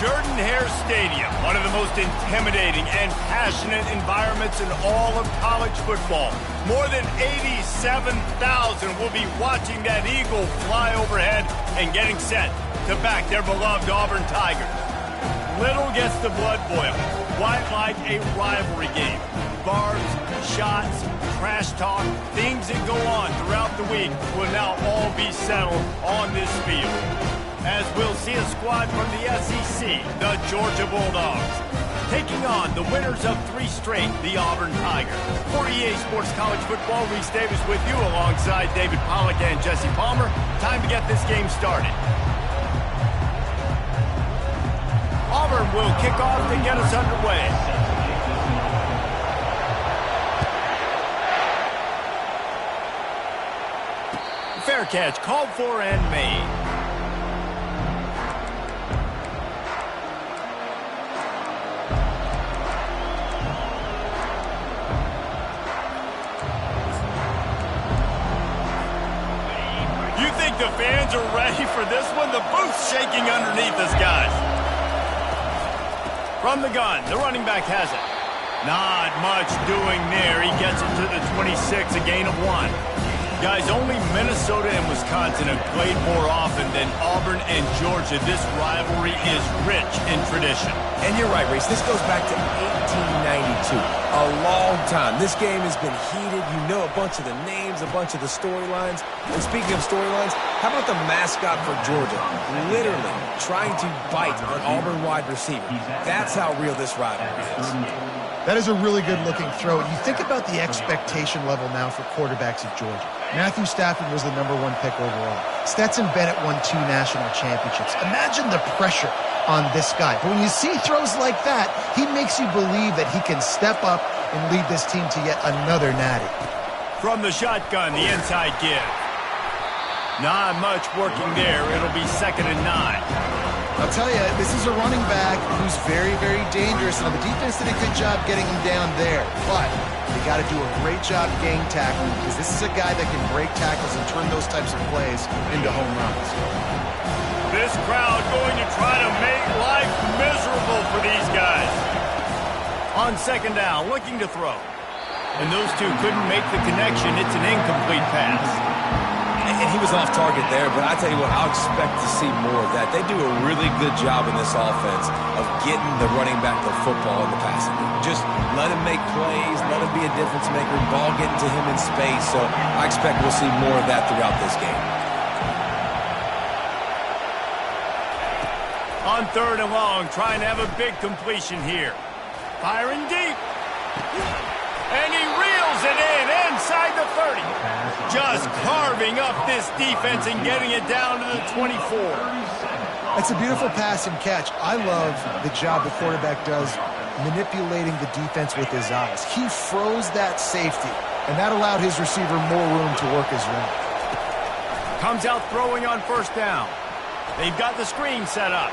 Jordan-Hare Stadium, one of the most intimidating and passionate environments in all of college football. More than 87,000 will be watching that eagle fly overhead and getting set to back their beloved Auburn Tigers. Little gets the blood boiling, quite like a rivalry game. Barbs, shots, trash talk, things that go on throughout the week will now all be settled on this field. As we'll see a squad from the SEC, the Georgia Bulldogs, taking on the winners of 3 straight, the Auburn Tigers. For EA Sports College Football, Reese Davis with you alongside David Pollack and Jesse Palmer. Time to get this game started. Auburn will kick off to get us underway. Fair catch called for and made. You think the fans are ready for this one? The booth's shaking underneath us, guys. From the gun, the running back has it. Not much doing there. He gets it to the 26, a gain of 1. Guys, only Minnesota and Wisconsin have played more often than Auburn and Georgia. This rivalry is rich in tradition. And you're right, Reese. This goes back to 1892. A long time. This game has been heated. You know a bunch of the names, a bunch of the storylines. And speaking of storylines, how about the mascot for Georgia? Literally trying to bite an Auburn wide receiver. That's how real this rivalry is. That is a really good-looking throw. You think about the expectation level now for quarterbacks at Georgia. Matthew Stafford was the #1 pick overall. Stetson Bennett won 2 national championships. Imagine the pressure on this guy. But when you see throws like that, he makes you believe that he can step up and lead this team to yet another natty. From the shotgun, the inside give. Not much working there. It'll be 2nd and 9. I'll tell you, this is a running back who's very, very dangerous, and the defense did a good job getting him down there. But they got to do a great job gang tackling, because this is a guy that can break tackles and turn those types of plays into home runs. This crowd going to try to make life miserable for these guys. On 2nd down, looking to throw. And those two couldn't make the connection. It's an incomplete pass. And he was off target there, but I tell you what, I'll expect to see more of that. They do a really good job in this offense of getting the running back the football in the passing game. Just let him make plays, let him be a difference maker, ball getting to him in space. So I expect we'll see more of that throughout this game. On 3rd and long, trying to have a big completion here. Firing deep. And he reels it in inside the 30. Just carving up this defense and getting it down to the 24. It's a beautiful pass and catch. I love the job the quarterback does manipulating the defense with his eyes. He froze that safety, and that allowed his receiver more room to work his route. Comes out throwing on 1st down. They've got the screen set up.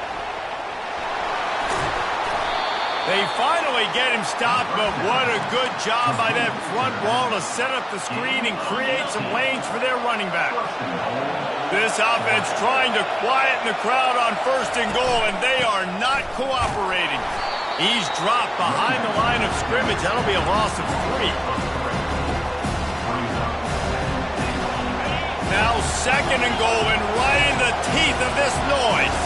They finally get him stopped, but what a good job by that front wall to set up the screen and create some lanes for their running back. This offense trying to quieten the crowd on 1st and goal, and they are not cooperating. He's dropped behind the line of scrimmage. That'll be a loss of 3. Now 2nd and goal, and right in the teeth of this noise.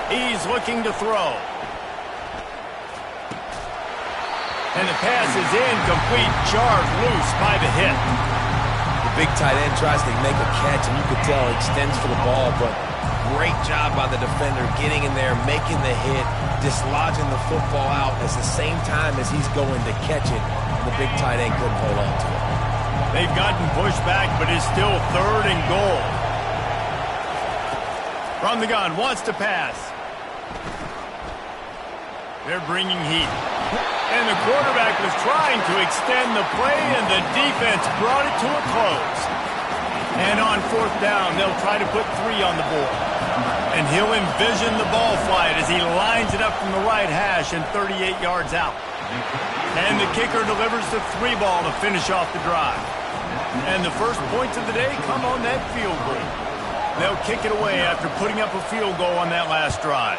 He's looking to throw. And the pass is incomplete, jarred loose by the hit. The big tight end tries to make a catch, and you could tell he extends for the ball, but great job by the defender getting in there, making the hit, dislodging the football out at the same time as he's going to catch it, and the big tight end couldn't hold on to it. They've gotten pushed back, but it's still 3rd and goal. From the gun, wants to pass. They're bringing heat. And the quarterback was trying to extend the play, and the defense brought it to a close. And on 4th down, they'll try to put 3 on the board. And he'll envision the ball flight as he lines it up from the right hash and 38 yards out. And the kicker delivers the 3 ball to finish off the drive. And the first points of the day come on that field goal. They'll kick it away after putting up a field goal on that last drive.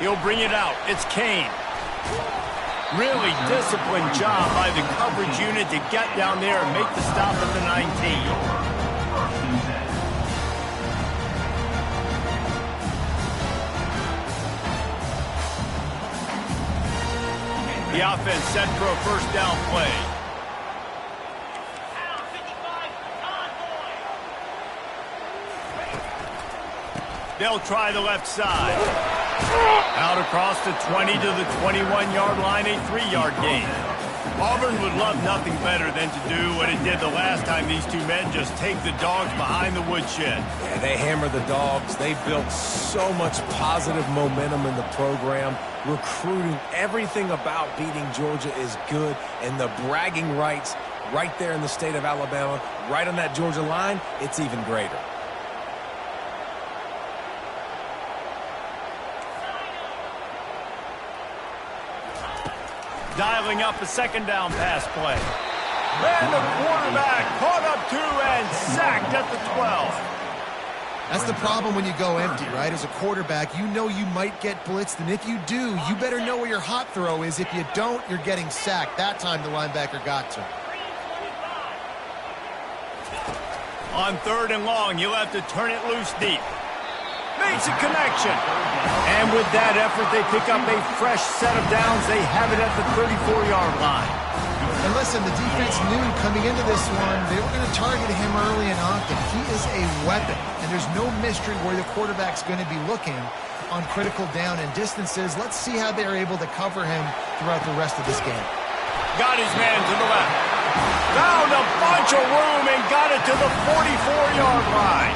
He'll bring it out. It's Kane. Really disciplined job by the coverage unit to get down there and make the stop at the 19. The offense set for a first down play. They'll try the left side. Out across the 20 to the 21-yard line, a 3-yard gain. Auburn would love nothing better than to do what it did the last time these two men just take the dogs behind the woodshed. Yeah, they hammer the dogs. They built so much positive momentum in the program. Recruiting, everything about beating Georgia is good, and the bragging rights right there in the state of Alabama, right on that Georgia line, it's even greater. Dialing up a second down pass play. And the quarterback caught up to and sacked at the 12. That's the problem when you go empty, right? As a quarterback, you know you might get blitzed, and if you do, you better know where your hot throw is. If you don't, you're getting sacked. That time the linebacker got to him. On 3rd and long, you'll have to turn it loose deep. Makes a connection. And with that effort, they pick up a fresh set of downs. They have it at the 34-yard line. And listen, the defense knew coming into this one, they were going to target him early and often. He is a weapon, and there's no mystery where the quarterback's going to be looking on critical down and distances. Let's see how they're able to cover him throughout the rest of this game. Got his man to the left. Found a bunch of room and got it to the 44-yard line.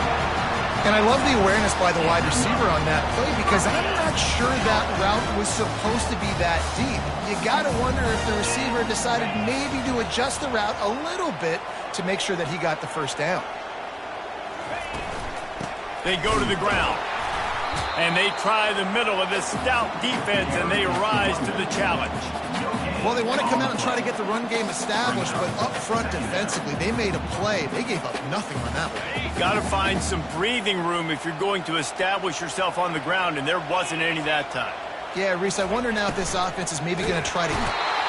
And I love the awareness by the wide receiver on that play because I'm not sure that route was supposed to be that deep. You got to wonder if the receiver decided maybe to adjust the route a little bit to make sure that he got the first down. They go to the ground. And they try the middle of this stout defense, and they rise to the challenge. Well, they want to come out and try to get the run game established, but up front defensively, they made a play. They gave up nothing on that one. Got to find some breathing room if you're going to establish yourself on the ground, and there wasn't any that time. Yeah, Reese, I wonder now if this offense is maybe going to try to...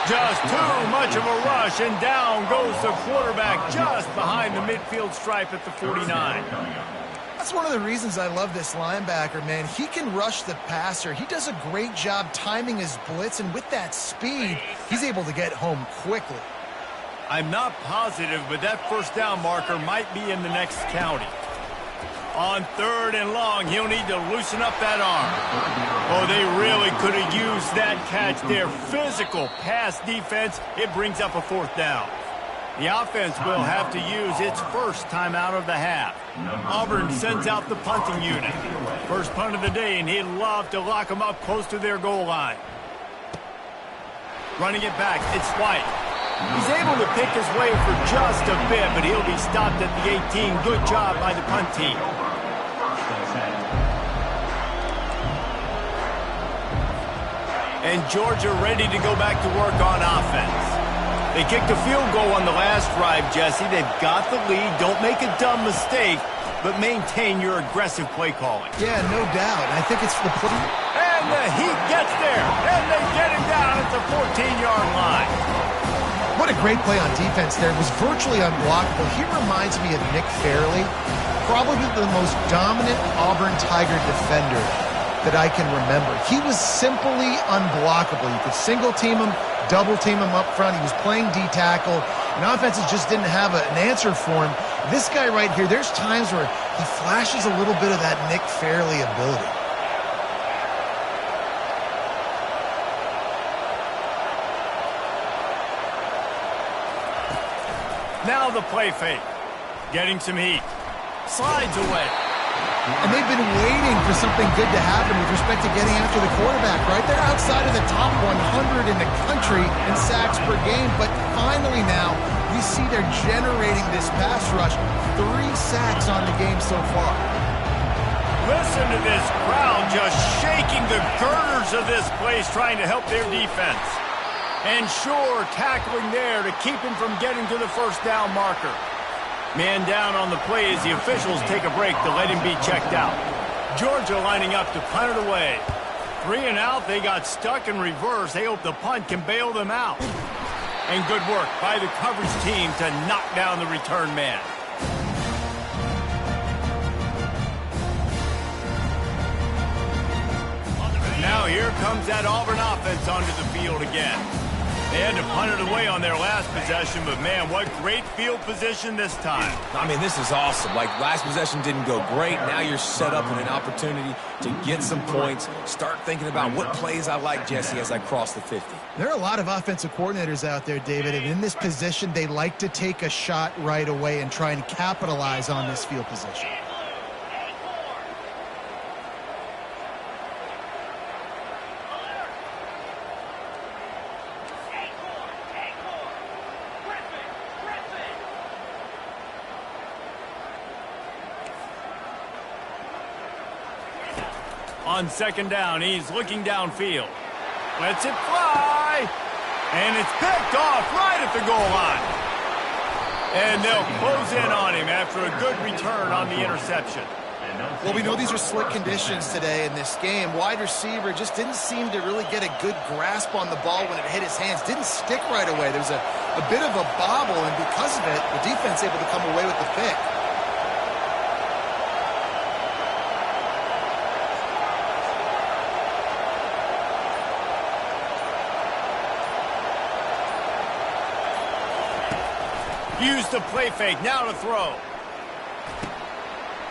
Just too much of a rush, and down goes the quarterback just behind the midfield stripe at the 49. That's one of the reasons I love this linebacker, man. He can rush the passer. He does a great job timing his blitz, and with that speed, he's able to get home quickly. I'm not positive, but that first down marker might be in the next county. On 3rd and long, he'll need to loosen up that arm. Oh, they really could have used that catch there. Physical pass defense, it brings up a 4th down. The offense will have to use its first timeout of the half. Auburn sends out the punting unit. First punt of the day, and he'd love to lock them up close to their goal line. Running it back, it's White. He's able to pick his way for just a bit, but he'll be stopped at the 18. Good job by the punt team. And Georgia ready to go back to work on offense. They kicked a field goal on the last drive, Jesse. They've got the lead. Don't make a dumb mistake, but maintain your aggressive play calling. Yeah, no doubt. I think it's the play. And the Heat gets there, and they get him down at the 14-yard line. What a great play on defense there. It was virtually unblockable. He reminds me of Nick Fairley, probably the most dominant Auburn Tiger defender that I can remember. He was simply unblockable. You could single-team him, double-team him up front. He was playing D-tackle, and offenses just didn't have an answer for him. This guy right here, there's times where he flashes a little bit of that Nick Fairley ability. Now the play fake. Getting some heat. Slides away. And they've been waiting for something good to happen with respect to getting after the quarterback, right? They're outside of the top 100 in the country in sacks per game, but finally now you see they're generating this pass rush. 3 sacks on the game so far. Listen to this crowd just shaking the girders of this place trying to help their defense. And sure, tackling there to keep him from getting to the first down marker. Man down on the play as the officials take a break to let him be checked out. Georgia lining up to punt it away. 3 and out, they got stuck in reverse. They hope the punt can bail them out. And good work by the coverage team to knock down the return man. Now here comes that Auburn offense onto the field again. They had to punt it away on their last possession, but man, what great field position this time. I mean, this is awesome. Like, last possession didn't go great. Now you're set up in an opportunity to get some points. Start thinking about what plays I like, Jesse, as I cross the 50. There are a lot of offensive coordinators out there, David, and in this position, they like to take a shot right away and try and capitalize on this field position. On second down, he's looking downfield. Lets it fly. And it's picked off right at the goal line. And they'll close in on him after a good return on the interception. Well, we know these are slick conditions today in this game. Wide receiver just didn't seem to really get a good grasp on the ball when it hit his hands. Didn't stick right away. There was a bit of a bobble, and because of it, the defense able to come away with the pick. Use the play fake, now to throw.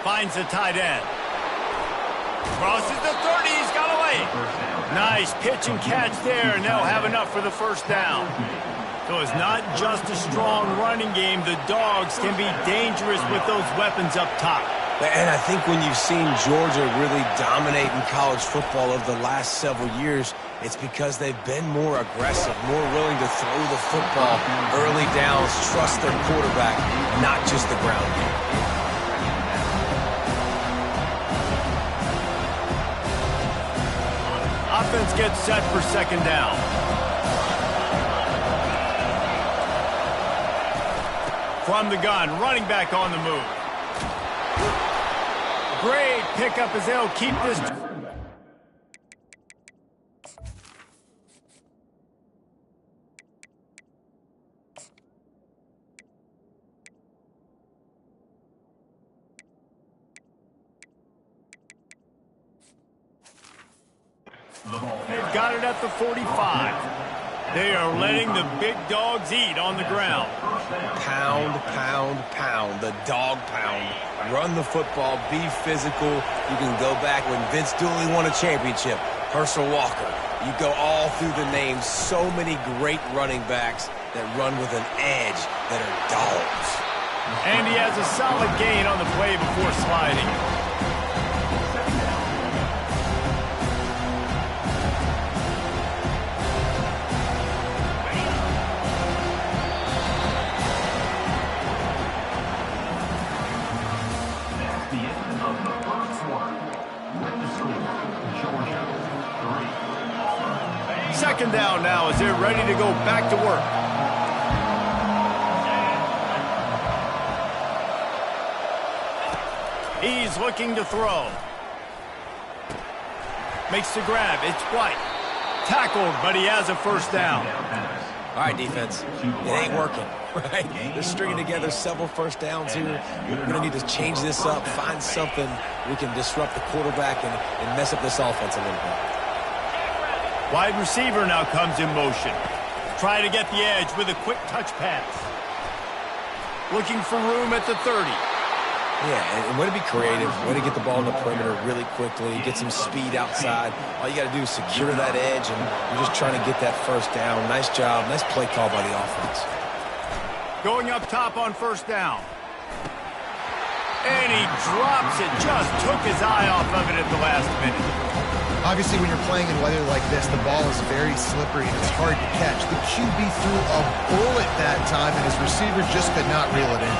Finds the tight end. Crosses the 30, he's got away. Nice pitch and catch there, and they'll have enough for the first down. So it's not just a strong running game. The Dogs can be dangerous with those weapons up top. And I think when you've seen Georgia really dominate in college football over the last several years, it's because they've been more aggressive, more willing to throw the football early downs, trust their quarterback, not just the ground game. Offense gets set for second down. From the gun, running back on the move. Great pickup as they'll keep this. They've got it at the 45. They are letting the big dogs eat on the ground. Pound, pound, pound. The dog pound. Run the football. Be physical. You can go back when Vince Dooley won a championship. Herschel Walker. You go all through the names. So many great running backs that run with an edge that are dogs. And he has a solid gain on the play before sliding. Second down now as they're ready to go back to work. He's looking to throw. Makes the grab. It's White. Tackled, but he has a first down. All right, defense. It ain't working, right? They're stringing together several first downs here. We're going to need to change this up, find something we can disrupt the quarterback and mess up this offense a little bit. Wide receiver now comes in motion. Trying to get the edge with a quick touch pass. Looking for room at the 30. Yeah, and way to be creative, way to get the ball in the perimeter really quickly, get some speed outside. All you got to do is secure that edge, and you're just trying to get that first down. Nice job, nice play call by the offense. Going up top on first down. And he drops it, just took his eye off of it at the last minute. Obviously, when you're playing in weather like this, the ball is very slippery and it's hard to catch. The QB threw a bullet that time, and his receiver just could not reel it in.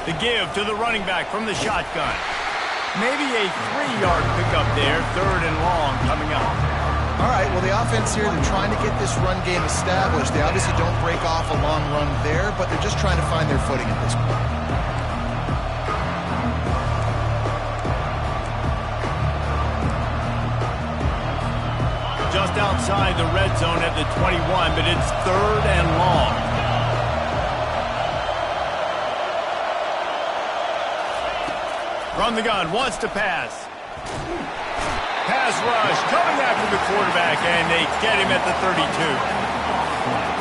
The give to the running back from the shotgun. Maybe a 3-yard pickup there, third and long coming up. All right, Well, the offense here, they're trying to get this run game established. They obviously don't break off a long run there, but they're just trying to find their footing at this point. Just outside the red zone at the 21, but it's 3rd and long. From the gun, wants to pass. Pass rush, coming after the quarterback, and they get him at the 32.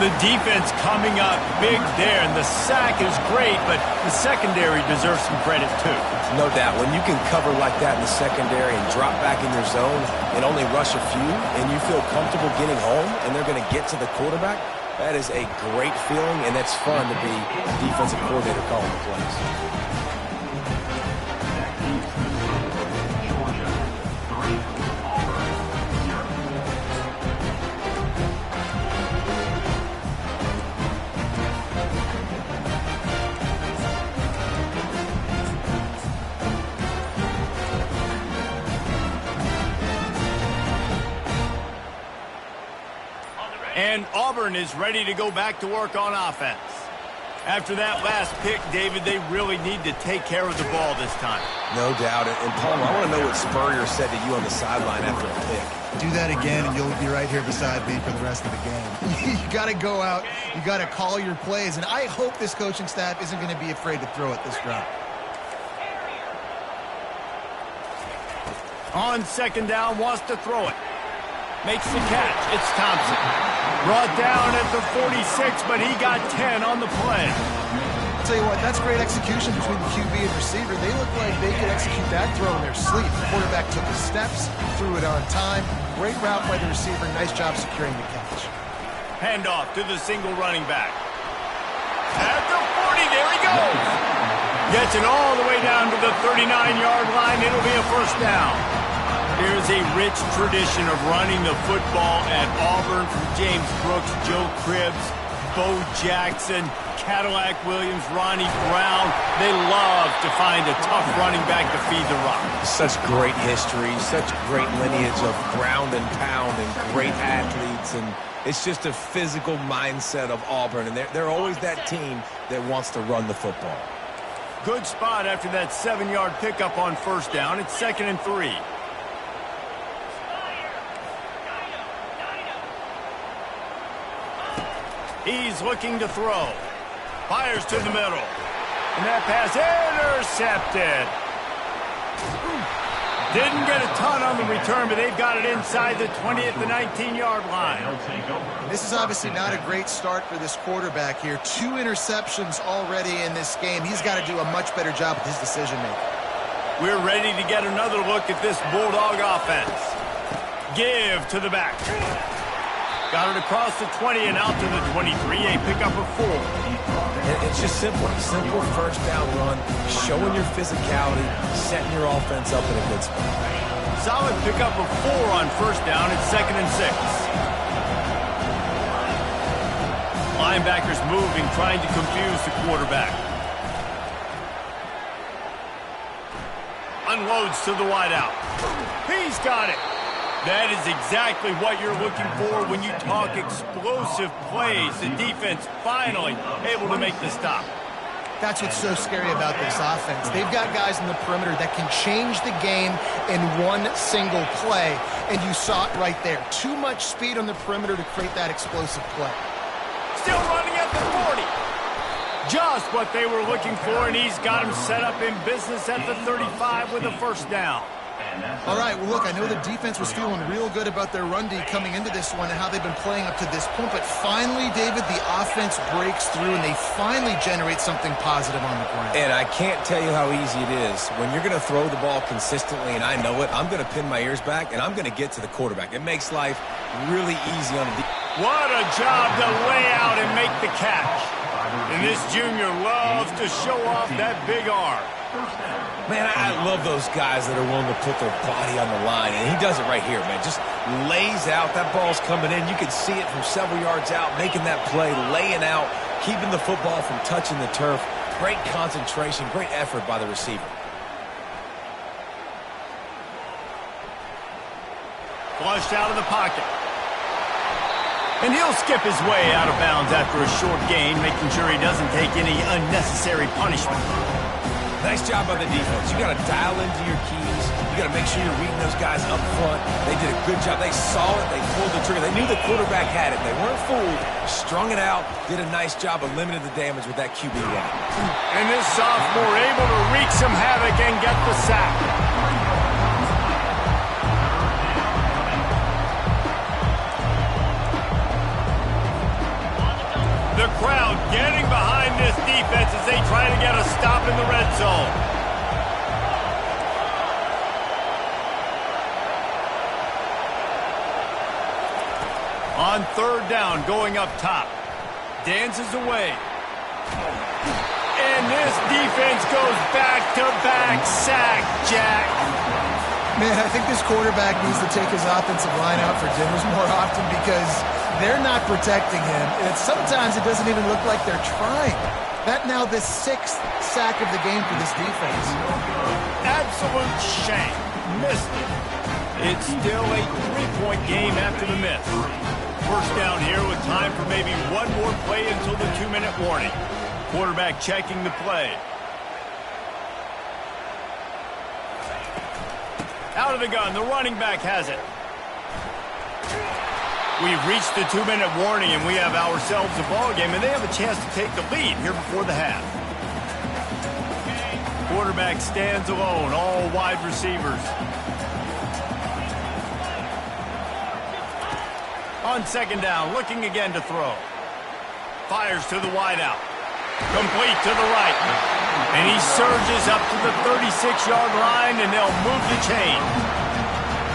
The defense coming up big there, and the sack is great, but the secondary deserves some credit too. No doubt. When you can cover like that in the secondary and drop back in your zone and only rush a few, and you feel comfortable getting home, and they're going to get to the quarterback, that is a great feeling, and that's fun to be a defensive coordinator calling the plays. And Auburn is ready to go back to work on offense. After that last pick, David, they really need to take care of the ball this time. No doubt. And Palmer, I want to know what Spurrier said to you on the sideline after a pick. Do that again, and you'll be right here beside me for the rest of the game. You got to go out. You got to call your plays, and I hope this coaching staff isn't going to be afraid to throw it this route. On 2nd down, wants to throw it. Makes the catch. It's Thompson. Brought down at the 46, but he got 10 on the play. I'll tell you what, that's great execution between the QB and receiver. They look like they could execute that throw in their sleep. The quarterback took his steps, threw it on time. Great route by the receiver. Nice job securing the catch. Handoff to the single running back. At the 40, there he goes. Gets it all the way down to the 39-yard line. It'll be a 1st down. There's a rich tradition of running the football at Auburn from James Brooks, Joe Cribbs, Bo Jackson, Cadillac Williams, Ronnie Brown. They love to find a tough running back to feed the rock. Such great history, such great lineage of ground and pound and great athletes. And it's just a physical mindset of Auburn. And they're always that team that wants to run the football. Good spot after that 7-yard pickup on 1st down. It's 2nd and 3. He's looking to throw. Fires to the middle. And that pass intercepted. Didn't get a ton on the return, but they've got it inside the 20 at the 19-yard line. This is obviously not a great start for this quarterback here. 2 interceptions already in this game. He's got to do a much better job with his decision-making. We're ready to get another look at this Bulldog offense. Give to the back. Got it across the 20 and out to the 23. A pickup of 4. It's just simple. Simple 1st down run, showing your physicality, setting your offense up in a good spot. Solid pickup of 4 on 1st down. It's 2nd and 6. Linebackers moving, trying to confuse the quarterback. Unloads to the wideout. He's got it. That is exactly what you're looking for when you talk explosive plays. The defense finally able to make the stop. That's what's so scary about this offense. They've got guys in the perimeter that can change the game in one single play, and you saw it right there. Too much speed on the perimeter to create that explosive play. Still running at the 40. Just what they were looking for, and he's got him set up in business at the 35 with a 1st down. All right, well, look, I know the defense was feeling real good about their run D coming into this one and how they've been playing up to this point, but finally, David, the offense breaks through and they finally generate something positive on the ground. And I can't tell you how easy it is. When you're going to throw the ball consistently, and I know it, I'm going to pin my ears back, and I'm going to get to the quarterback. It makes life really easy on the defense. What a job to lay out and make the catch. And this junior loves to show off that big arm. Man, I love those guys that are willing to put their body on the line, and he does it right here, man. Just lays out. That ball's coming in. You can see it from several yards out, making that play, laying out, keeping the football from touching the turf. Great concentration, great effort by the receiver. Flushed out of the pocket. And he'll skip his way out of bounds after a short gain, making sure he doesn't take any unnecessary punishment. Nice job by the defense. You got to dial into your keys. You got to make sure you're reading those guys up front. They did a good job. They saw it. They pulled the trigger. They knew the quarterback had it. They weren't fooled. Strung it out. Did a nice job of limiting the damage with that QB run. And this sophomore able to wreak some havoc and get the sack. The crowd getting behind this defense as they try to get a stop in the red zone. On third down, going up top. Dances away. And this defense goes back-to-back sack, Jack. Man, I think this quarterback needs to take his offensive line out for dinners more often because they're not protecting him. And sometimes it doesn't even look like they're trying. That now the 6th sack of the game for this defense. Absolute shame. Missed it. It's still a 3-point game after the miss. First down here with time for maybe one more play until the 2-minute warning. Quarterback checking the play. Out of the gun, the running back has it. We've reached the 2-minute warning, and we have ourselves a ball game, and they have a chance to take the lead here before the half. Quarterback stands alone, all wide receivers. On second down, looking again to throw. Fires to the wideout. Complete to the right. And he surges up to the 36-yard line, and they'll move the chain.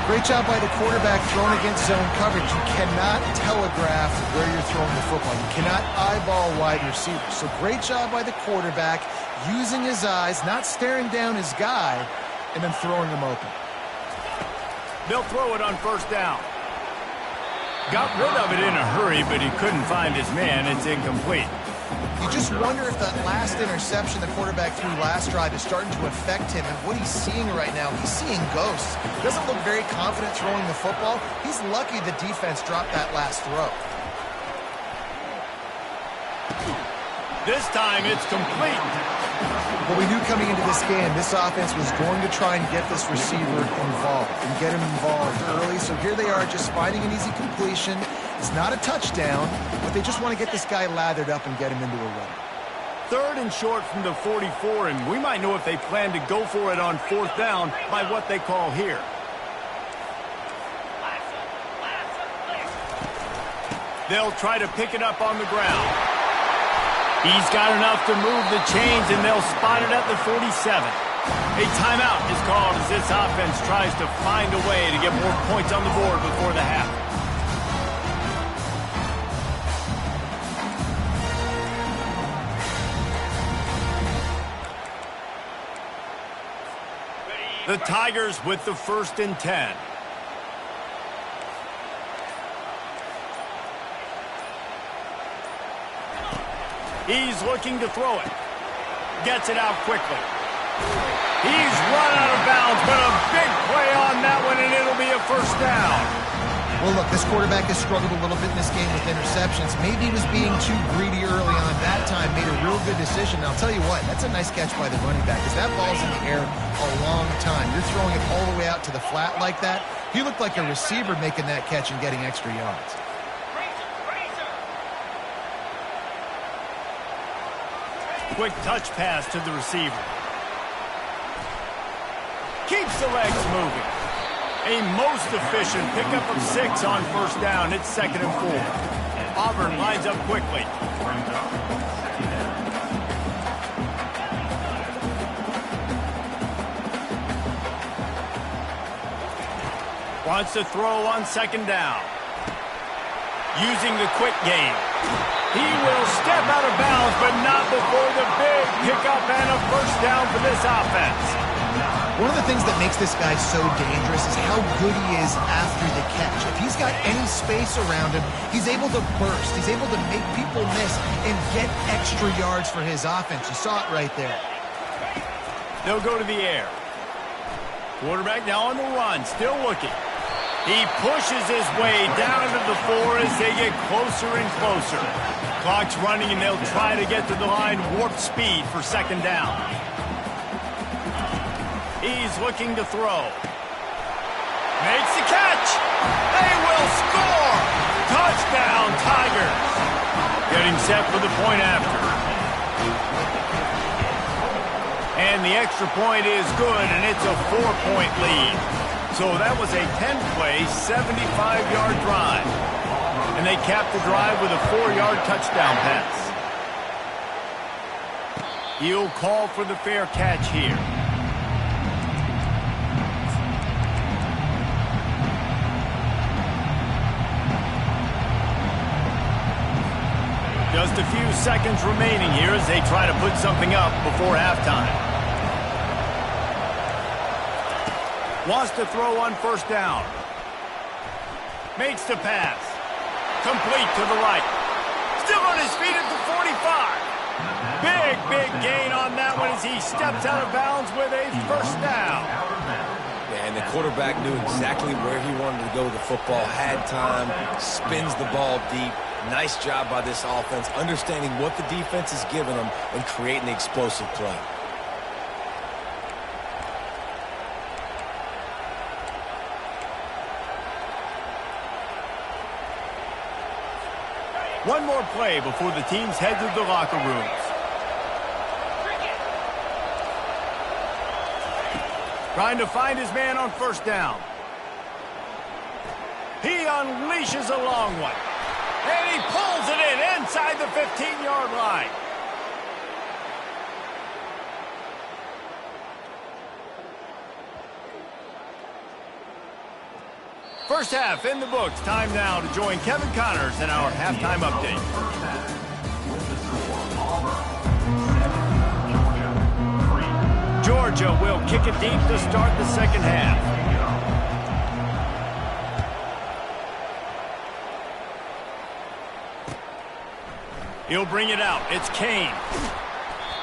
Great job by the quarterback throwing against zone coverage. You cannot telegraph where you're throwing the football. You cannot eyeball wide receivers. So great job by the quarterback using his eyes, not staring down his guy, and then throwing him open. They'll throw it on first down. Got rid of it in a hurry, but he couldn't find his man. It's incomplete. You just wonder if that last interception the quarterback threw last drive is starting to affect him and what he's seeing right now. He's seeing ghosts. Doesn't look very confident throwing the football. He's lucky the defense dropped that last throw. This time it's complete. Well, we knew coming into this game, this offense was going to try and get this receiver involved and get him involved early. So here they are just finding an easy completion. It's not a touchdown, but they just want to get this guy lathered up and get him into a run. Third and short from the 44, and we might know if they plan to go for it on fourth down by what they call here. They'll try to pick it up on the ground. He's got enough to move the chains, and they'll spot it at the 47. A timeout is called as this offense tries to find a way to get more points on the board before the half. The Tigers with the 1st and 10. He's looking to throw it. Gets it out quickly. He's run out of bounds, but a big play on that one, and it'll be a first down. Well, look, this quarterback has struggled a little bit in this game with interceptions. Maybe he was being too greedy early on. That time made a real good decision. I'll tell you what, that's a nice catch by the running back because that ball's in the air a long time. You're throwing it all the way out to the flat like that. He looked like a receiver making that catch and getting extra yards. Quick touch pass to the receiver. Keeps the legs moving. A most efficient pickup of 6 on first down. It's 2nd and 4. Auburn lines up quickly. Wants to throw on 2nd down. Using the quick game. He will step out of bounds, but not before the big pickup and a first down for this offense. One of the things that makes this guy so dangerous is how good he is after the catch. If he's got any space around him, he's able to burst. He's able to make people miss and get extra yards for his offense. You saw it right there. They'll go to the air. Quarterback now on the run, still looking. He pushes his way down to the 4 as they get closer and closer. Clock's running, and they'll try to get to the line warp speed for second down. He's looking to throw. Makes the catch. They will score. Touchdown, Tigers. Getting set for the point after. And the extra point is good, and it's a 4-point lead. So that was a 10-play, 75-yard drive. And they capped the drive with a 4-yard touchdown pass. He'll call for the fair catch here. Just a few seconds remaining here as they try to put something up before halftime. Wants to throw on first down. Makes the pass. Complete to the right. Still on his feet at the 45. Big gain on that one as he steps out of bounds with a first down. Yeah, and the quarterback knew exactly where he wanted to go with the football, had time, spins the ball deep. Nice job by this offense, understanding what the defense is giving them and creating the explosive play. One more play before the teams head to the locker rooms. Trying to find his man on first down. He unleashes a long one. And he pulls it in inside the 15-yard line. First half in the books. Time now to join Kevin Connors in our halftime update. Georgia will kick it deep to start the second half. He'll bring it out. It's Kane.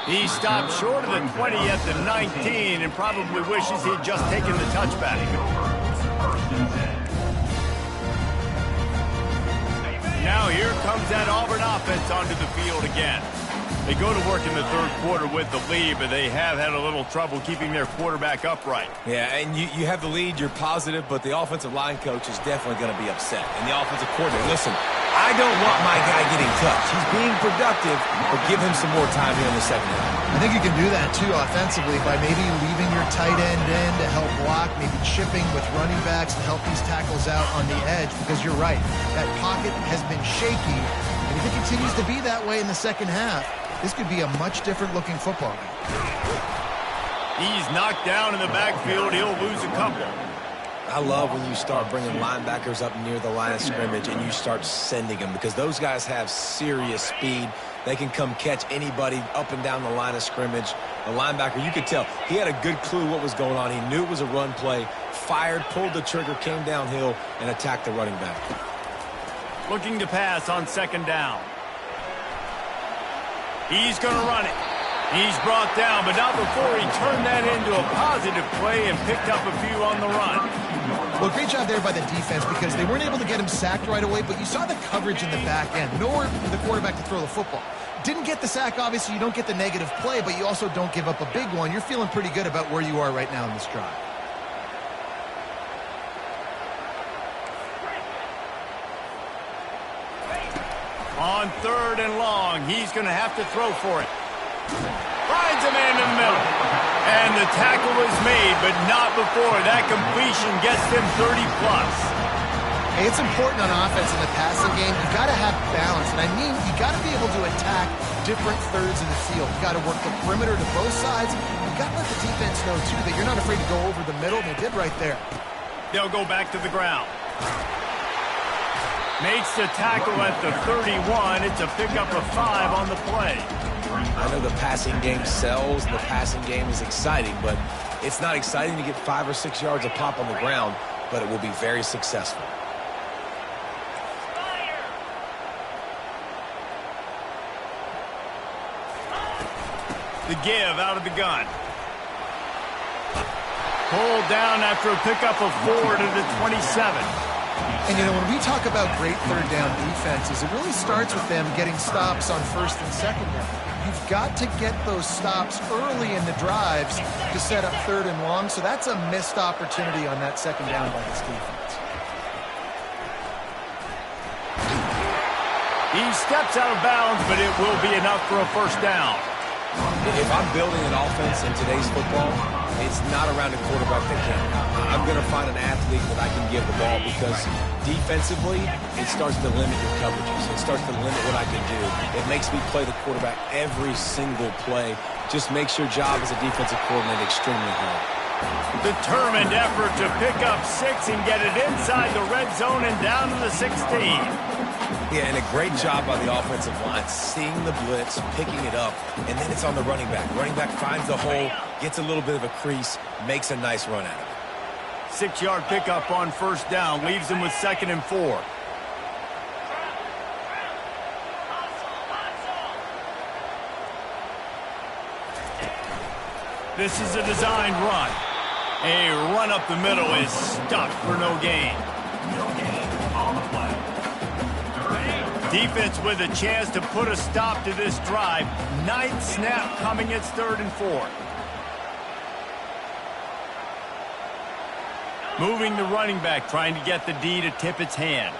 He stopped short of the 20 at the 19 and probably wishes he'd just taken the touchback. Now here comes that Auburn offense onto the field again. They go to work in the third quarter with the lead, but they have had a little trouble keeping their quarterback upright. Yeah, and you have the lead, you're positive, but the offensive line coach is definitely going to be upset. And the offensive coordinator, listen, I don't want my guy getting touched. He's being productive, but give him some more time here in the second half. I think you can do that, too, offensively, by maybe leaving your tight end in to help block, maybe chipping with running backs to help these tackles out on the edge, because you're right. That pocket has been shaky, and if it continues to be that way in the second half, this could be a much different-looking football game. He's knocked down in the backfield. He'll lose a couple. I love when you start bringing linebackers up near the line of scrimmage and you start sending them, because those guys have serious speed. They can come catch anybody up and down the line of scrimmage. The linebacker, you could tell, he had a good clue what was going on. He knew it was a run play, fired, pulled the trigger, came downhill, and attacked the running back. Looking to pass on second down. He's going to run it. He's brought down, but not before he turned that into a positive play and picked up a few on the run. Well, great job there by the defense, because they weren't able to get him sacked right away, but you saw the coverage in the back end. Nowhere for the quarterback to throw the football. Didn't get the sack, obviously. You don't get the negative play, but you also don't give up a big one. You're feeling pretty good about where you are right now in this drive. On third and long, he's going to have to throw for it. Finds a man in the middle. And the tackle is made, but not before that completion gets them 30-plus. Hey, it's important on offense in the passing game. You got to have balance, and I mean you got to be able to attack different thirds of the field. You got to work the perimeter to both sides. You got to let the defense know, too, that you're not afraid to go over the middle, and they did right there. They'll go back to the ground. Makes the tackle at the 31. It's a pickup of 5 on the play. I know the passing game sells, and the passing game is exciting, but it's not exciting to get 5 or 6 yards a pop on the ground, but it will be very successful. The give out of the gun. Pulled down after a pickup of 4 to the 27. And, when we talk about great third down defenses, it really starts with them getting stops on first and second down. You've got to get those stops early in the drives to set up third and long, so that's a missed opportunity on that second down by this defense. He steps out of bounds, but it will be enough for a first down. If I'm building an offense in today's football, it's not around a quarterback that can. I'm going to find an athlete that I can give the ball because defensively, it starts to limit your coverages. It starts to limit what I can do. It makes me play the quarterback every single play. Just makes your job as a defensive coordinator extremely hard. Determined effort to pick up 6 and get it inside the red zone and down to the 16. Yeah, and a great job by the offensive line, seeing the blitz, picking it up, and then it's on the running back. Running back finds the hole, gets a little bit of a crease, makes a nice run out of it. 6-yard pickup on first down, leaves him with 2nd and 4. This is a designed run. A run up the middle is stuck for no gain. Defense with a chance to put a stop to this drive. 9th snap coming. It's 3rd and 4. Moving the running back, trying to get the D to tip its hand.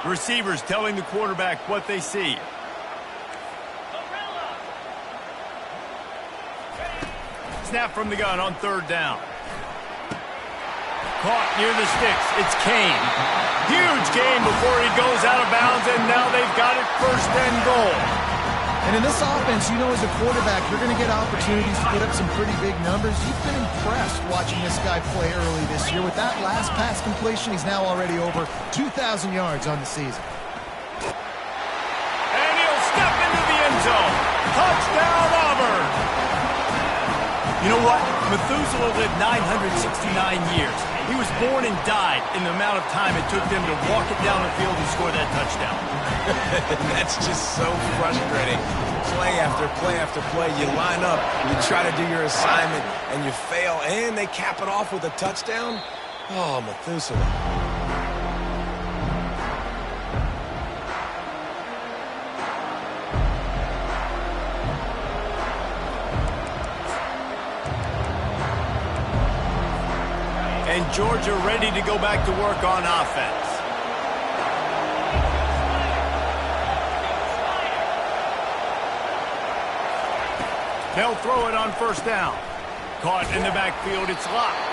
Receivers telling the quarterback what they see. Snap from the gun on 3rd down. Caught near the sticks. It's Kane. Huge gain before he goes out of bounds, and now they've got it 1st and goal. And in this offense, as a quarterback, you're going to get opportunities to put up some pretty big numbers. You've been impressed watching this guy play early this year. With that last pass completion, he's now already over 2,000 yards on the season. And he'll step into the end zone. Touchdown, Auburn. You know what? Methuselah lived 969 years. He was born and died in the amount of time it took them to walk it down the field and score that touchdown. That's just so frustrating. Play after play after play. You line up, you try to do your assignment, and you fail, and they cap it off with a touchdown? Oh, Methuselah. And Georgia ready to go back to work on offense. They'll throw it on 1st down. Caught in the backfield, it's locked.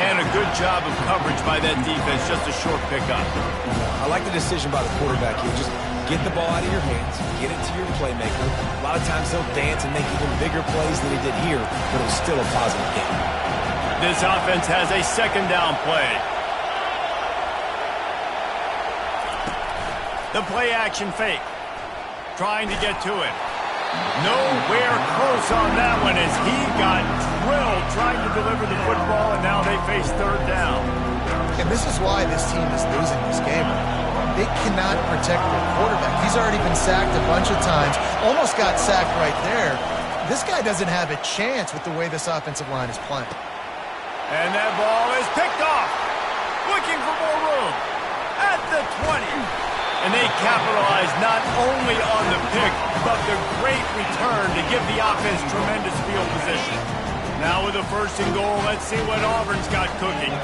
And a good job of coverage by that defense, just a short pickup. I like the decision by the quarterback here. Just get the ball out of your hands, get it to your playmaker. A lot of times they'll dance and make even bigger plays than he did here, but it was still a positive game. This offense has a 2nd down play. The play action fake. Trying to get to it. Nowhere close on that one as he got drilled trying to deliver the football, and now they face 3rd down. And this is why this team is losing this game. They cannot protect their quarterback. He's already been sacked a bunch of times. Almost got sacked right there. This guy doesn't have a chance with the way this offensive line is playing. And that ball is picked off. Looking for more room. At the 20. And they capitalize not only on the pick, but the great return to give the offense tremendous field position. Now with a 1st and goal, let's see what Auburn's got cooking.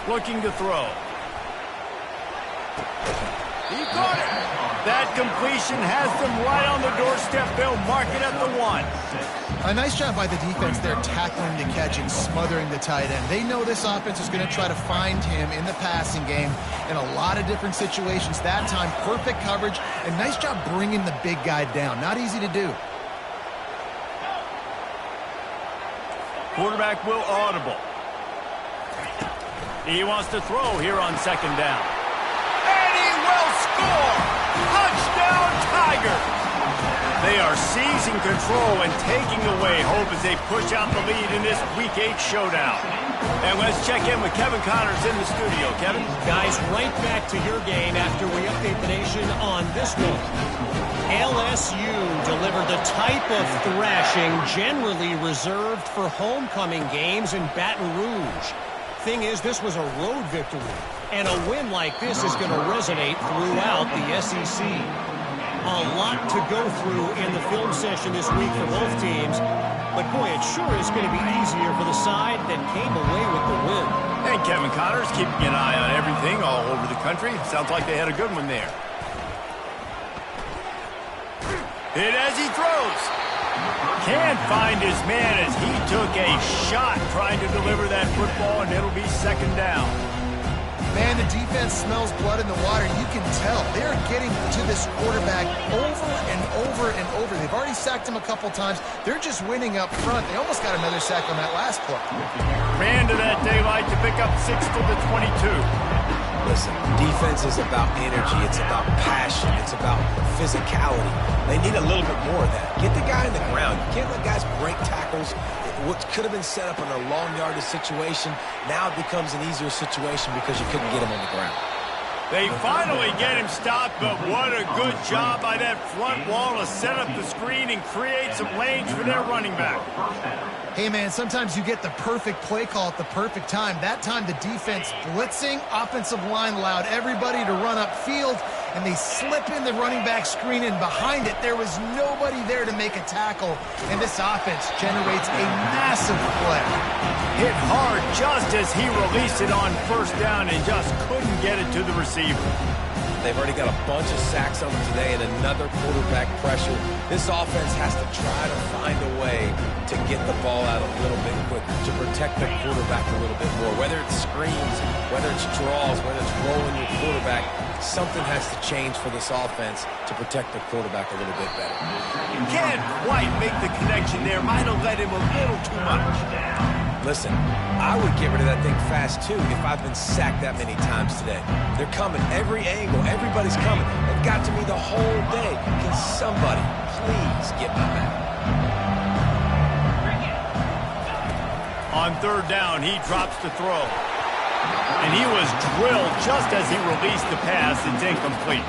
Looking to throw. He caught it. That completion has them right on the doorstep. They'll mark it at the 1. A nice job by the defense there, tackling the catch and smothering the tight end. They know this offense is going to try to find him in the passing game in a lot of different situations. That time, perfect coverage, and nice job bringing the big guy down. Not easy to do. Quarterback will audible. He wants to throw here on 2nd down. And he will score! Touchdown, Tigers! They are seizing control and taking away hope as they push out the lead in this Week 8 showdown. And let's check in with Kevin Connors in the studio. Kevin? Guys, right back to your game after we update the nation on this one. LSU delivered the type of thrashing generally reserved for homecoming games in Baton Rouge. Thing is, this was a road victory, and a win like this is going to resonate throughout the SEC. A lot to go through in the film session this week for both teams, but boy, it sure is going to be easier for the side that came away with the win. And Kevin Connors keeping an eye on everything all over the country. Sounds like they had a good one there. Hit as he throws. Can't find his man as he took a shot trying to deliver that football, and it'll be second down. Man, the defense smells blood in the water. You can tell. They're getting to this quarterback over and over and over. They've already sacked him a couple times. They're just winning up front. They almost got another sack on that last play. Ran to that daylight to pick up 6 to the 22. Listen, defense is about energy. It's about passion. It's about physicality. They need a little bit more of that. Get the guy in the ground. You can't let guys break tackles. What could have been set up in a long yardage situation, now it becomes an easier situation because you couldn't get him on the ground. They finally get him stopped, but what a good job by that front wall to set up the screen and create some lanes for their running back. Hey, man, sometimes you get the perfect play call at the perfect time. That time the defense blitzing, offensive line allowed everybody to run upfield, and they slip in the running back screen, and behind it there was nobody there to make a tackle, and this offense generates a massive play. Hit hard just as he released it on first down and just couldn't get it to the receiver. They've already got a bunch of sacks on them today and another quarterback pressure. This offense has to try to find a way to get the ball out a little bit quicker, to protect the quarterback a little bit more. Whether it's screens, whether it's draws, whether it's rolling your quarterback, something has to change for this offense to protect the quarterback a little bit better. Can't quite make the connection there. Might have let him a little too much. Listen, I would get rid of that thing fast, too, if I've been sacked that many times today. They're coming every angle. Everybody's coming. They've got to me the whole day. Can somebody please get my back? On third down, he drops to throw. And he was drilled just as he released the pass. It's incomplete.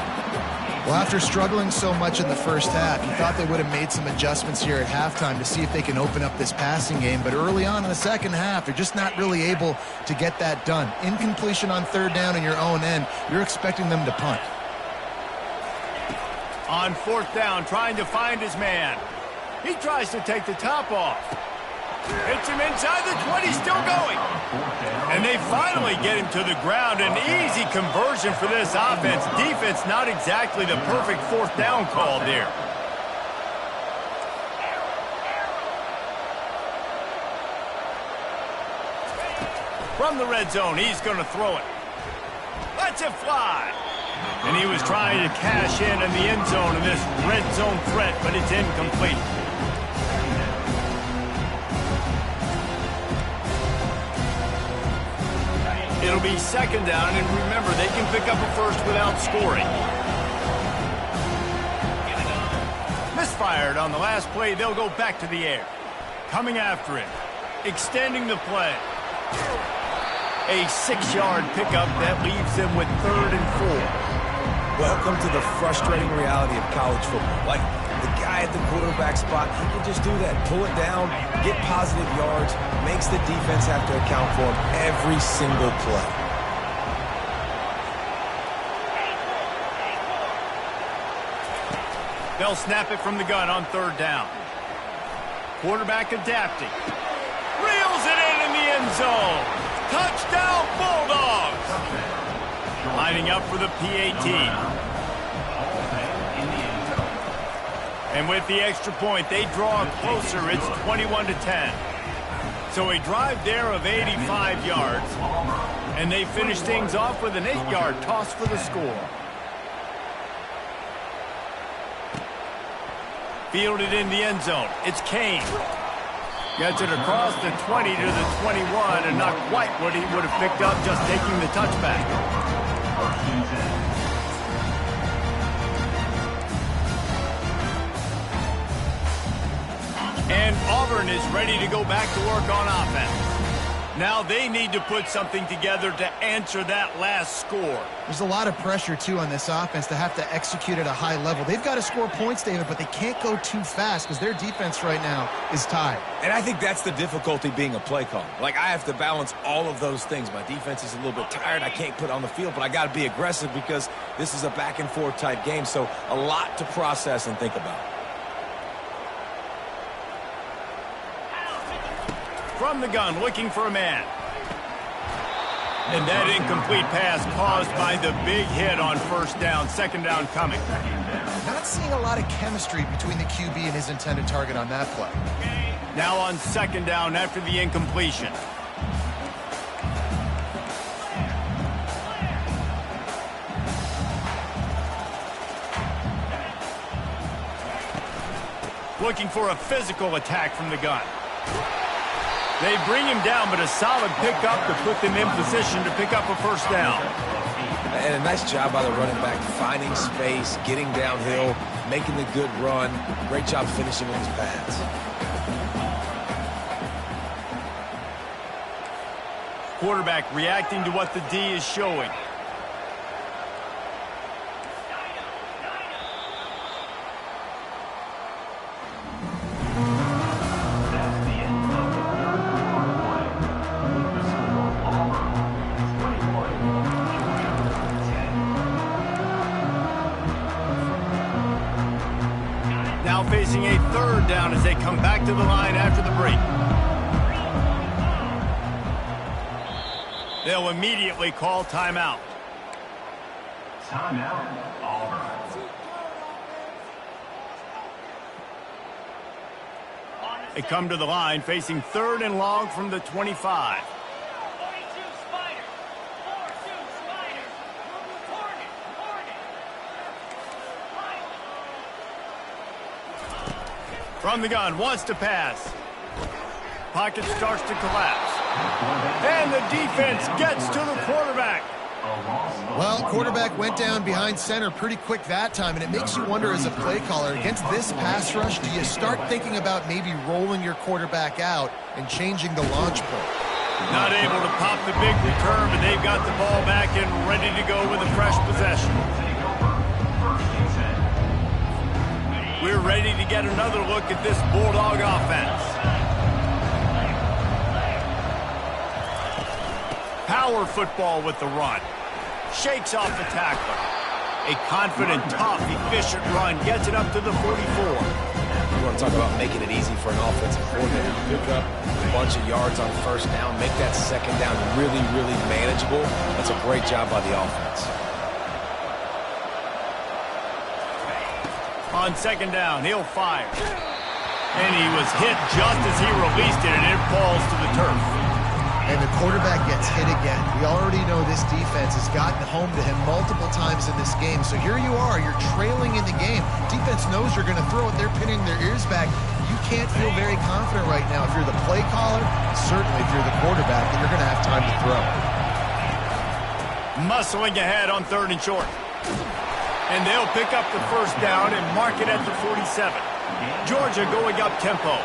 Well, after struggling so much in the first half, you thought they would have made some adjustments here at halftime to see if they can open up this passing game. But early on in the second half, they're just not really able to get that done. Incompletion on third down in your own end, you're expecting them to punt. On fourth down, trying to find his man. He tries to take the top off. Hits him inside the 20, still going. And they finally get him to the ground. An easy conversion for this offense. Defense, not exactly the perfect fourth down call there. From the red zone, he's going to throw it. Lets it fly. And he was trying to cash in the end zone in this red zone threat, but it's incomplete. It'll be second down, and remember, they can pick up a first without scoring. Misfired on the last play. They'll go back to the air. Coming after it. Extending the play. A 6-yard pickup that leaves them with 3rd and 4. Welcome to the frustrating reality of college football. Like, the guy at the quarterback spot, he can just do that. Pull it down, get positive yards, makes the defense have to account for him every single play. They'll snap it from the gun on third down. Quarterback adapting. Reels it in the end zone. Touchdown, Bulldogs! Lining up for the PAT. And with the extra point, they draw closer. It's 21-10. So a drive there of 85 yards. And they finish things off with an 8-yard toss for the score. Fielded in the end zone. It's Kane. Gets it across the 20 to the 21, and not quite what he would have picked up just taking the touchback. And Auburn is ready to go back to work on offense. Now they need to put something together to answer that last score. There's a lot of pressure, too, on this offense to have to execute at a high level. They've got to score points, David, but they can't go too fast because their defense right now is tied. And I think that's the difficulty being a play caller. Like, I have to balance all of those things. My defense is a little bit tired. I can't put it on the field, but I got to be aggressive because this is a back-and-forth type game, so a lot to process and think about. From the gun, looking for a man. And that incomplete pass caused by the big hit on first down. Second down coming. Not seeing a lot of chemistry between the QB and his intended target on that play. Now on second down after the incompletion. Looking for a physical attack from the gun. They bring him down, but a solid pickup to put them in position to pick up a first down. And a nice job by the running back, finding space, getting downhill, making the good run. Great job finishing with his pads. Quarterback reacting to what the D is showing. Now facing a third down as they come back to the line after the break. They'll immediately call timeout. Timeout, Auburn. They come to the line facing third and long from the 25. From the gun, wants to pass. Pocket starts to collapse. And the defense gets to the quarterback. Well, quarterback went down behind center pretty quick that time, and it makes you wonder as a play caller, against this pass rush, do you start thinking about maybe rolling your quarterback out and changing the launch point? Not able to pop the big return, but they've got the ball back and ready to go with a fresh possession. We're ready to get another look at this Bulldog offense. Power football with the run. Shakes off the tackler. A confident, tough, efficient run gets it up to the 44. You want to talk about making it easy for an offensive coordinator to pick up a bunch of yards on first down, make that second down really, really manageable. That's a great job by the offense. On second down, he'll fire. And he was hit just as he released it, and it falls to the turf. And the quarterback gets hit again. We already know this defense has gotten home to him multiple times in this game. So here you are, you're trailing in the game. Defense knows you're going to throw it. They're pinning their ears back. You can't feel very confident right now. If you're the play caller, certainly if you're the quarterback, then you're going to have time to throw. Muscling ahead on third and short. And they'll pick up the first down and mark it at the 47. Georgia going up tempo.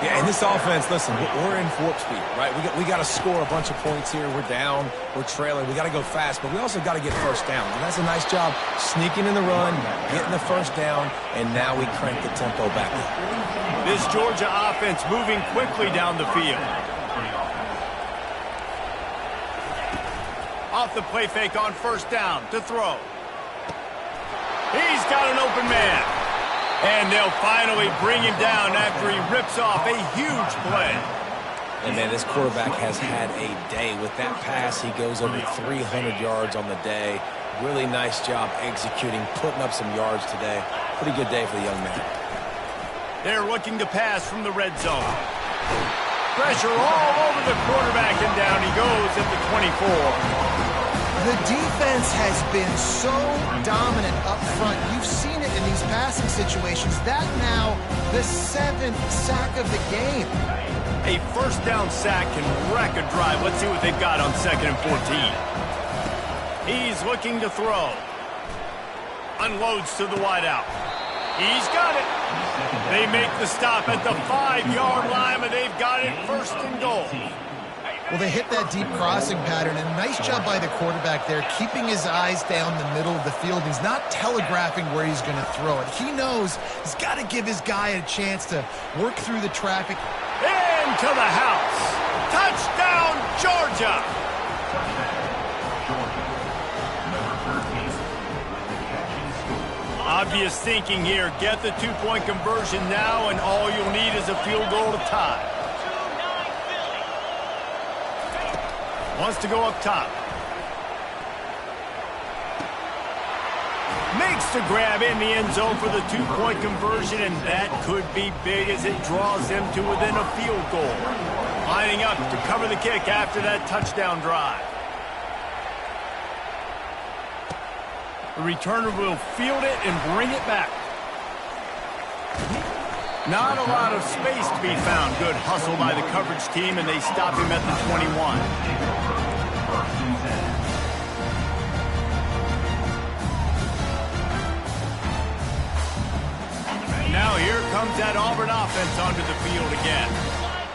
Yeah, and this offense, listen, we're in warp speed, right? We got to score a bunch of points here. We're down. We're trailing. We got to go fast, but we also got to get first down. And that's a nice job sneaking in the run, getting the first down, and now we crank the tempo back up. This Georgia offense moving quickly down the field. Off the play fake on first down to throw. He's got an open man. And they'll finally bring him down after he rips off a huge play. And, man, this quarterback has had a day. With that pass, he goes over 300 yards on the day. Really nice job executing, putting up some yards today. Pretty good day for the young man. They're looking to pass from the red zone. Pressure all over the quarterback, and down he goes at the 24. The defense has been so dominant up front. You've seen it in these passing situations. That now the 7th sack of the game. A first down sack can wreck a drive. Let's see what they've got on 2nd and 14. He's looking to throw. Unloads to the wideout. He's got it. They make the stop at the 5-yard line, but they've got it first and goal. Well, they hit that deep crossing pattern, and nice job by the quarterback there, keeping his eyes down the middle of the field. He's not telegraphing where he's going to throw it. He knows he's got to give his guy a chance to work through the traffic. Into the house. Touchdown, Georgia. Obvious thinking here. Get the two-point conversion now, and all you'll need is a field goal to tie. Wants to go up top. Makes the grab in the end zone for the two-point conversion, and that could be big as it draws them to within a field goal. Lining up to cover the kick after that touchdown drive. The returner will field it and bring it back. Not a lot of space to be found. Good hustle by the coverage team, and they stop him at the 21. Now here comes that Auburn offense onto the field again.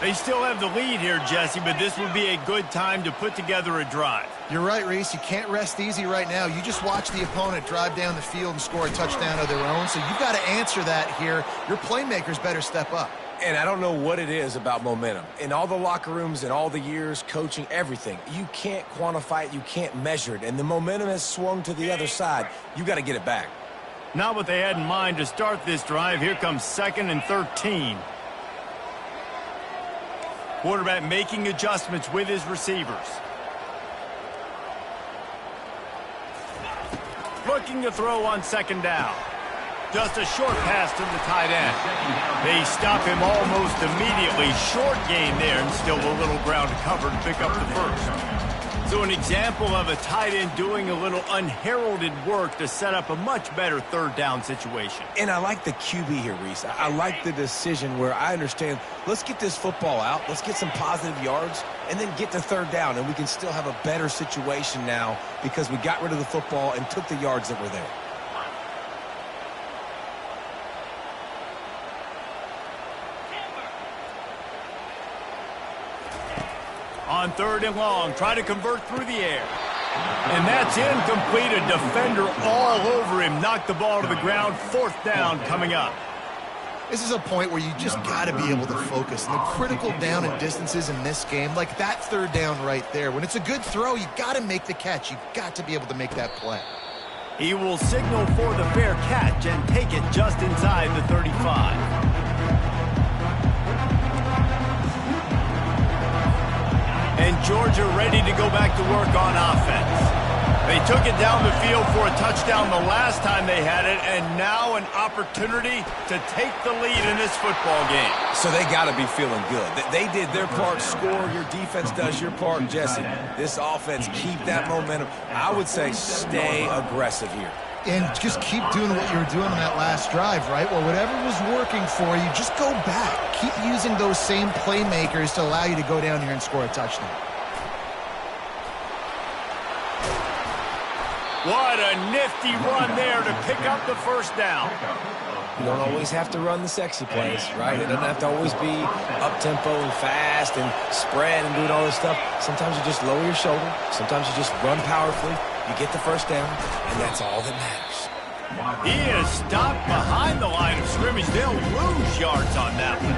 They still have the lead here, Jesse, but this would be a good time to put together a drive. You're right, Reese. You can't rest easy right now. You just watch the opponent drive down the field and score a touchdown of their own, so you've got to answer that here. Your playmakers better step up. And I don't know what it is about momentum. In all the locker rooms, in all the years, coaching, everything, you can't quantify it, you can't measure it, and the momentum has swung to the other side. You got to get it back. Not what they had in mind to start this drive. Here comes 2nd and 13. Quarterback making adjustments with his receivers. Looking to throw on 2nd down. Just a short pass to the tight end. They stop him almost immediately. Short gain there, and still a little ground to cover to pick up the first. So an example of a tight end doing a little unheralded work to set up a much better 3rd down situation. And I like the QB here, Reese. I like the decision where I understand, let's get this football out, let's get some positive yards, and then get to 3rd down, and we can still have a better situation now because we got rid of the football and took the yards that were there. On 3rd and long, try to convert through the air. And that's incomplete. A defender all over him. Knocked the ball to the ground. 4th down coming up. This is a point where you just got to be able to focus. The critical down and distances in this game, like that 3rd down right there. When it's a good throw, you got to make the catch. You've got to be able to make that play. He will signal for the fair catch and take it just inside the 35. And Georgia ready to go back to work on offense. They took it down the field for a touchdown the last time they had it, and now an opportunity to take the lead in this football game. So they got to be feeling good. They did their part, score. Your defense does your part, Jesse. This offense, keep that momentum. I would say stay aggressive here. And just keep doing what you were doing on that last drive, right? Well, whatever was working for you, just go back. Keep using those same playmakers to allow you to go down here and score a touchdown. What a nifty run there to pick up the 1st down. You don't always have to run the sexy plays, right? It doesn't have to always be up-tempo and fast and spread and doing all this stuff. Sometimes you just lower your shoulder. Sometimes you just run powerfully. You get the 1st down, and that's all that matters. He is stopped behind the line of scrimmage. They'll lose yards on that one.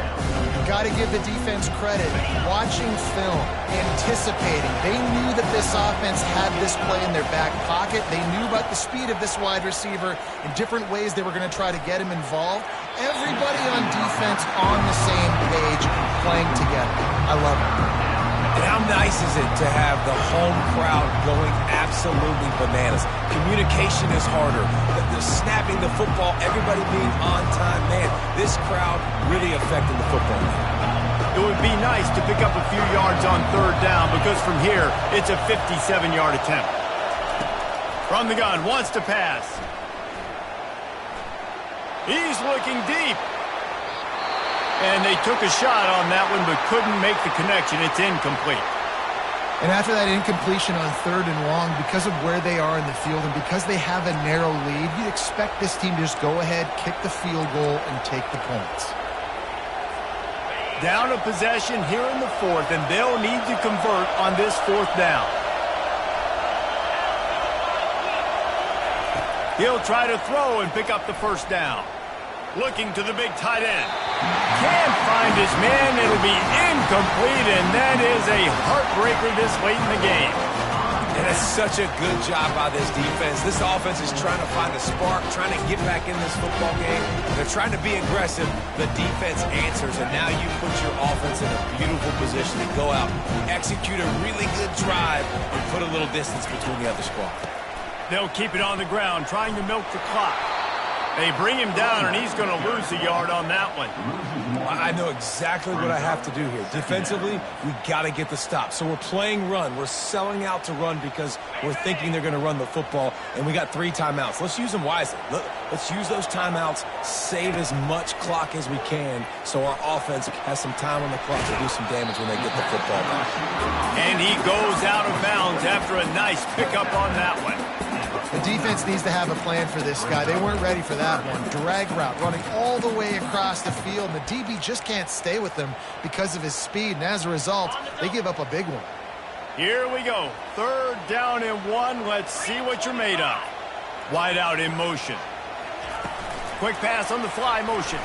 Got to give the defense credit. Watching film, anticipating. They knew that this offense had this play in their back pocket. They knew about the speed of this wide receiver in different ways they were going to try to get him involved. Everybody on defense on the same page, playing together. I love it. And how nice is it to have the home crowd going absolutely bananas? Communication is harder. The snapping the football, everybody being on time. Man, this crowd really affecting the football game. It would be nice to pick up a few yards on 3rd down because from here, it's a 57-yard attempt. From the gun, wants to pass. He's looking deep. And they took a shot on that one but couldn't make the connection. It's incomplete. And after that incompletion on 3rd and long, because of where they are in the field and because they have a narrow lead, you'd expect this team to just go ahead, kick the field goal, and take the points. Down a possession here in the 4th, and they'll need to convert on this 4th down. He'll try to throw and pick up the 1st down. Looking to the big tight end. Can't find his man. It'll be incomplete, and that is a heartbreaker this late in the game. And it's such a good job by this defense. This offense is trying to find a spark, trying to get back in this football game. They're trying to be aggressive. The defense answers, and now you put your offense in a beautiful position to go out, execute a really good drive, and put a little distance between the other squad. They'll keep it on the ground, trying to milk the clock. They bring him down, and he's going to lose a yard on that one. I know exactly what I have to do here. Defensively, we got to get the stop. So we're playing run. We're selling out to run because we're thinking they're going to run the football, and we got 3 timeouts. Let's use them wisely. Let's use those timeouts, save as much clock as we can so our offense has some time on the clock to do some damage when they get the football back. And he goes out of bounds after a nice pickup on that one. The defense needs to have a plan for this guy. They weren't ready for that one. Drag route running all the way across the field. The DB just can't stay with him because of his speed, and as a result, they give up a big one. Here we go. 3rd down and 1. Let's see what you're made of. Wide out in motion. Quick pass on the fly motion.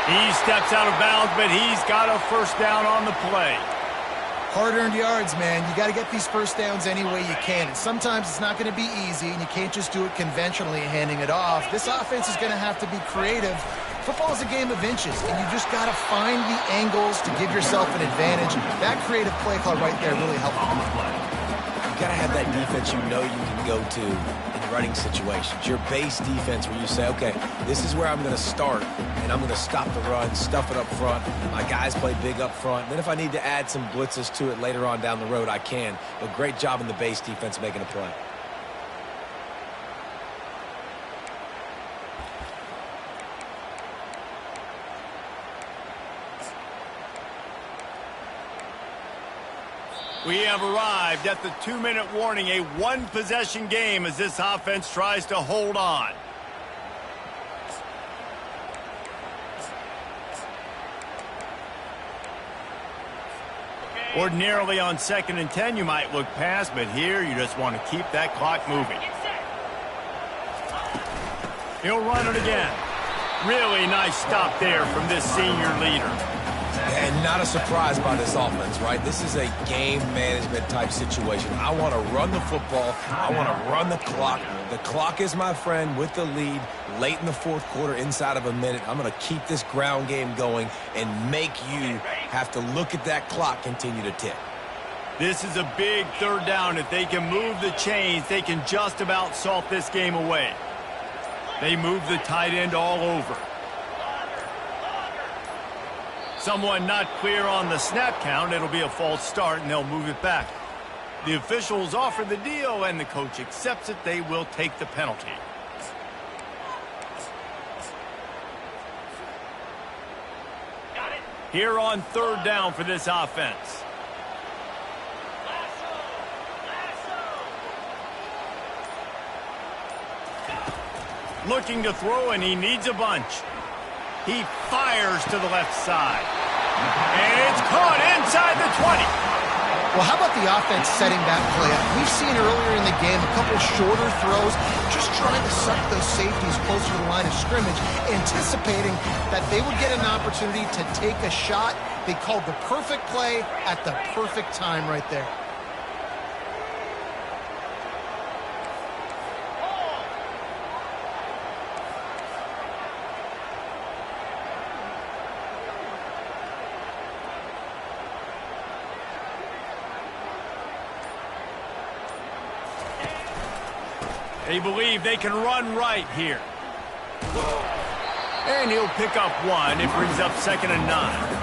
He steps out of bounds, but he's got a 1st down on the play. Hard-earned yards, man. You got to get these 1st downs any way you can. And sometimes it's not going to be easy, and you can't just do it conventionally and handing it off. This offense is going to have to be creative. Football is a game of inches, and you just got to find the angles to give yourself an advantage. That creative play call right there really helped them. You got to have that defense you know you can go to in running situations. Your base defense where you say, okay, this is where I'm going to start, and I'm going to stop the run, stuff it up front. My guys play big up front. Then if I need to add some blitzes to it later on down the road, I can. But great job in the base defense making a play. We have arrived at the 2-minute warning, a 1-possession game as this offense tries to hold on. Ordinarily on 2nd and 10 you might look past, but here you just want to keep that clock moving. He'll run it again. Really nice stop there from this senior leader. And not a surprise by this offense, right? This is a game management type situation. I want to run the football. I want to run the clock. The clock is my friend with the lead late in the 4th quarter, inside of a minute. I'm going to keep this ground game going and make you have to look at that clock continue to tick. This is a big 3rd down. If they can move the chains, they can just about salt this game away. They move the tight end all over. Someone not clear on the snap count. It'll be a false start, and they'll move it back. The officials offer the deal, and the coach accepts it. They will take the penalty. Here on 3rd down for this offense. Looking to throw, and he needs a bunch. He fires to the left side. And it's caught inside the 20. Well, how about the offense setting that play up? We've seen earlier in the game a couple shorter throws, just trying to suck those safeties closer to the line of scrimmage, anticipating that they would get an opportunity to take a shot. They called the perfect play at the perfect time right there. They believe they can run right here. And he'll pick up 1. It brings up 2nd and 9.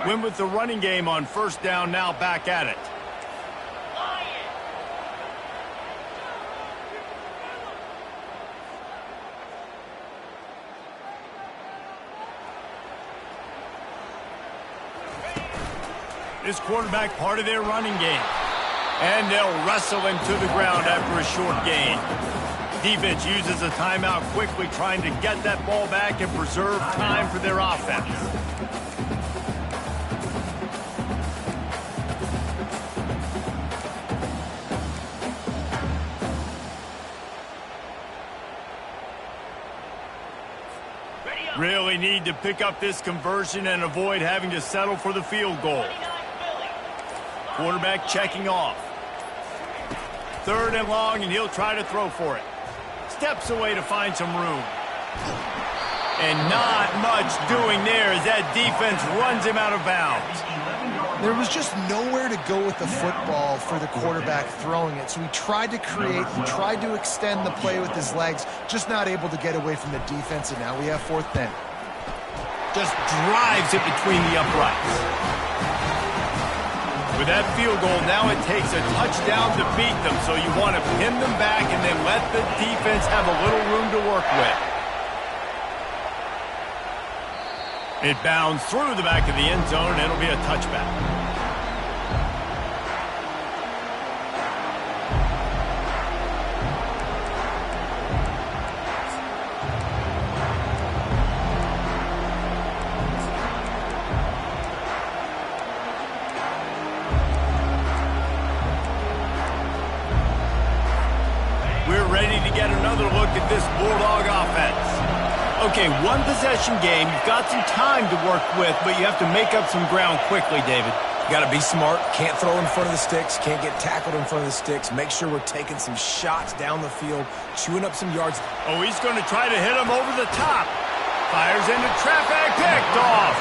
Win with the running game on 1st down, now back at it. This quarterback part of their running game. And they'll wrestle him to the ground after a short gain. Defense uses a timeout quickly, trying to get that ball back and preserve time for their offense. Really need to pick up this conversion and avoid having to settle for the field goal. Quarterback checking off. 3rd and long, and he'll try to throw for it. Steps away to find some room. And not much doing there as that defense runs him out of bounds. There was just nowhere to go with the football for the quarterback throwing it. So he tried to create, he tried to extend the play with his legs, just not able to get away from the defense, and now we have 4th down. Just drives it between the uprights. With that field goal, now it takes a touchdown to beat them, so you want to pin them back and then let the defense have a little room to work with. It bounds through the back of the end zone, and it'll be a touchback. We're ready to get another look at this Bulldog offense. Okay, 1-possession game. You've got some time to work with, but you have to make up some ground quickly, David. You got to be smart. Can't throw in front of the sticks. Can't get tackled in front of the sticks. Make sure we're taking some shots down the field, chewing up some yards. Oh, he's going to try to hit him over the top. Fires into traffic, picked off.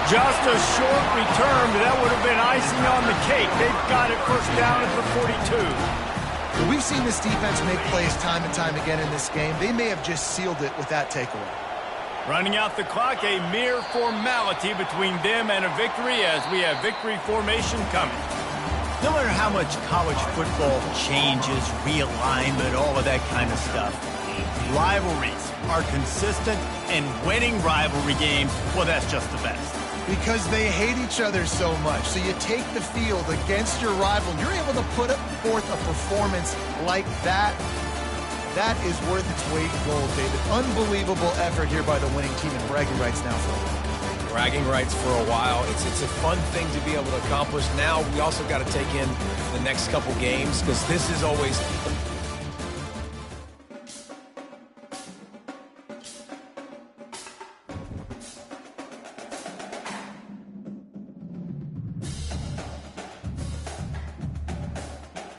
Just a short return, but that would have been icing on the cake. They've got it 1st down at the 42. We've seen this defense make plays time and time again in this game. They may have just sealed it with that takeaway. Running out the clock, a mere formality between them and a victory as we have victory formation coming. No matter how much college football changes, realignment, all of that kind of stuff, rivalries are consistent, and winning rivalry games, well, that's just the best. Because they hate each other so much. So you take the field against your rival. You're able to put forth a performance like that. That is worth its weight in gold, David. Unbelievable effort here by the winning team, and bragging rights now for a while. Bragging rights for a while. It's a fun thing to be able to accomplish. Now we also got to take in the next couple games, because this is always